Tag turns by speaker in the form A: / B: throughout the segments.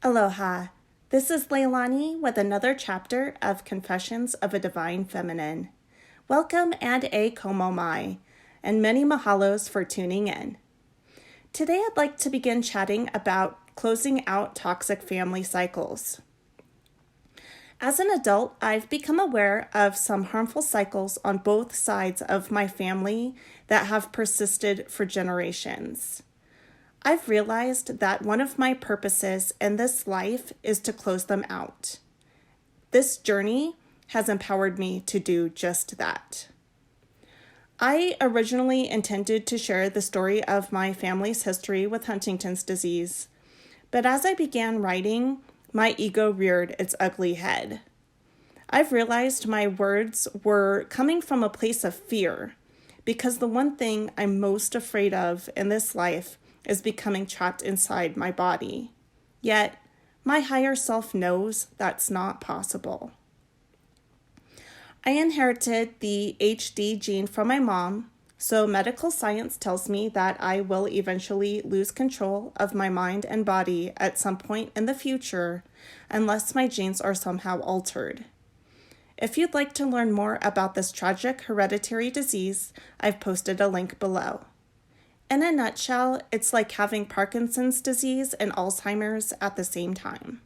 A: Aloha. This is Leilani with another chapter of Confessions of a Divine Feminine. Welcome and a komo mai, and many mahalos for tuning in. Today I'd like to begin chatting about closing out toxic family cycles. As an adult, I've become aware of some harmful cycles on both sides of my family that have persisted for generations. I've realized that one of my purposes in this life is to close them out. This journey has empowered me to do just that. I originally intended to share the story of my family's history with Huntington's disease, but as I began writing, my ego reared its ugly head. I've realized my words were coming from a place of fear, because the one thing I'm most afraid of in this life is becoming trapped inside my body. Yet, my higher self knows that's not possible. I inherited the HD gene from my mom, so medical science tells me that I will eventually lose control of my mind and body at some point in the future, unless my genes are somehow altered. If you'd like to learn more about this tragic hereditary disease, I've posted a link below. In a nutshell, it's like having Parkinson's disease and Alzheimer's at the same time.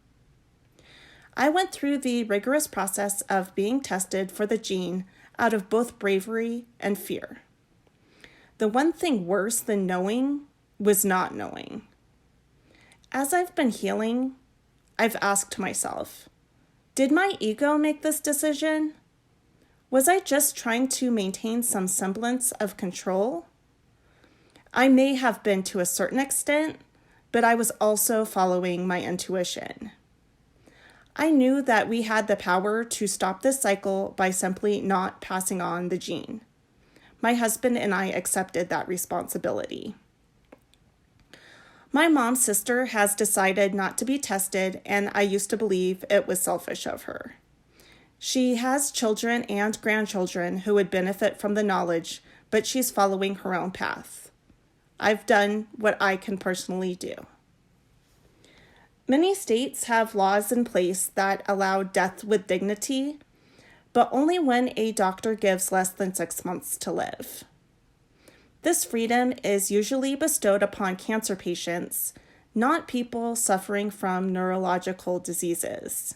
A: I went through the rigorous process of being tested for the gene out of both bravery and fear. The one thing worse than knowing was not knowing. As I've been healing, I've asked myself, did my ego make this decision? Was I just trying to maintain some semblance of control? I may have been to a certain extent, but I was also following my intuition. I knew that we had the power to stop this cycle by simply not passing on the gene. My husband and I accepted that responsibility. My mom's sister has decided not to be tested, and I used to believe it was selfish of her. She has children and grandchildren who would benefit from the knowledge, but she's following her own path. I've done what I can personally do. Many states have laws in place that allow death with dignity, but only when a doctor gives less than 6 months to live. This freedom is usually bestowed upon cancer patients, not people suffering from neurological diseases.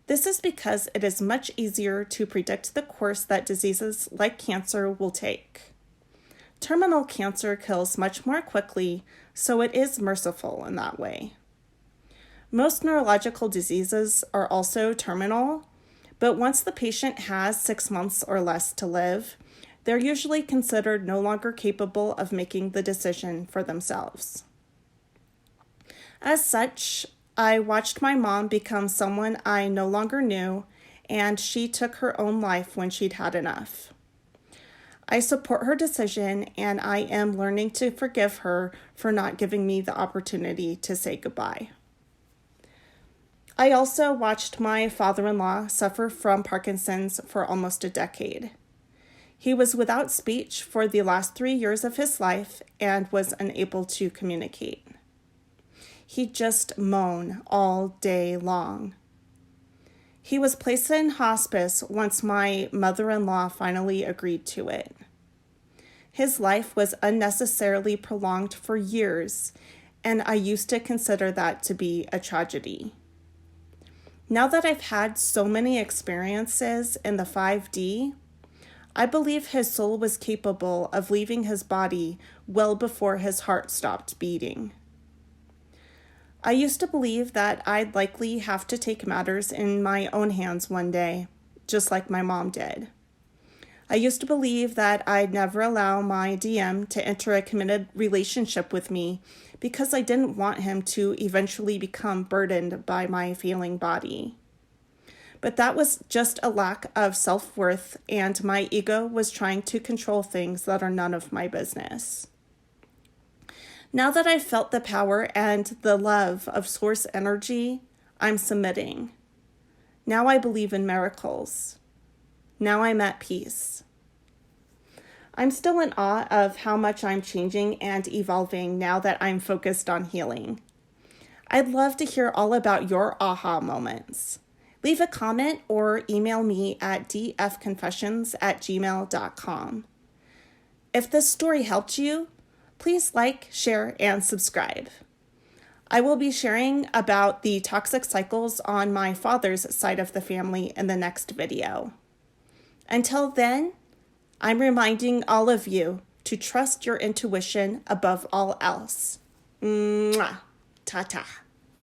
A: This is because it is much easier to predict the course that diseases like cancer will take. Terminal cancer kills much more quickly, so it is merciful in that way. Most neurological diseases are also terminal, but once the patient has 6 months or less to live, they're usually considered no longer capable of making the decision for themselves. As such, I watched my mom become someone I no longer knew, and she took her own life when she'd had enough. I support her decision, and I am learning to forgive her for not giving me the opportunity to say goodbye. I also watched my father-in-law suffer from Parkinson's for almost a decade. He was without speech for the last 3 years of his life and was unable to communicate. He'd just moan all day long. He was placed in hospice once my mother-in-law finally agreed to it. His life was unnecessarily prolonged for years, and I used to consider that to be a tragedy. Now that I've had so many experiences in the 5D, I believe his soul was capable of leaving his body well before his heart stopped beating. I used to believe that I'd likely have to take matters in my own hands one day, just like my mom did. I used to believe that I'd never allow my DM to enter a committed relationship with me because I didn't want him to eventually become burdened by my failing body. But that was just a lack of self-worth, and my ego was trying to control things that are none of my business. Now that I've felt the power and the love of source energy, I'm submitting. Now I believe in miracles. Now I'm at peace. I'm still in awe of how much I'm changing and evolving now that I'm focused on healing. I'd love to hear all about your aha moments. Leave a comment or email me at dfconfessions@gmail.com. If this story helped you, please like, share, and subscribe. I will be sharing about the toxic cycles on my father's side of the family in the next video. Until then, I'm reminding all of you to trust your intuition above all else. Mwah. Ta-ta.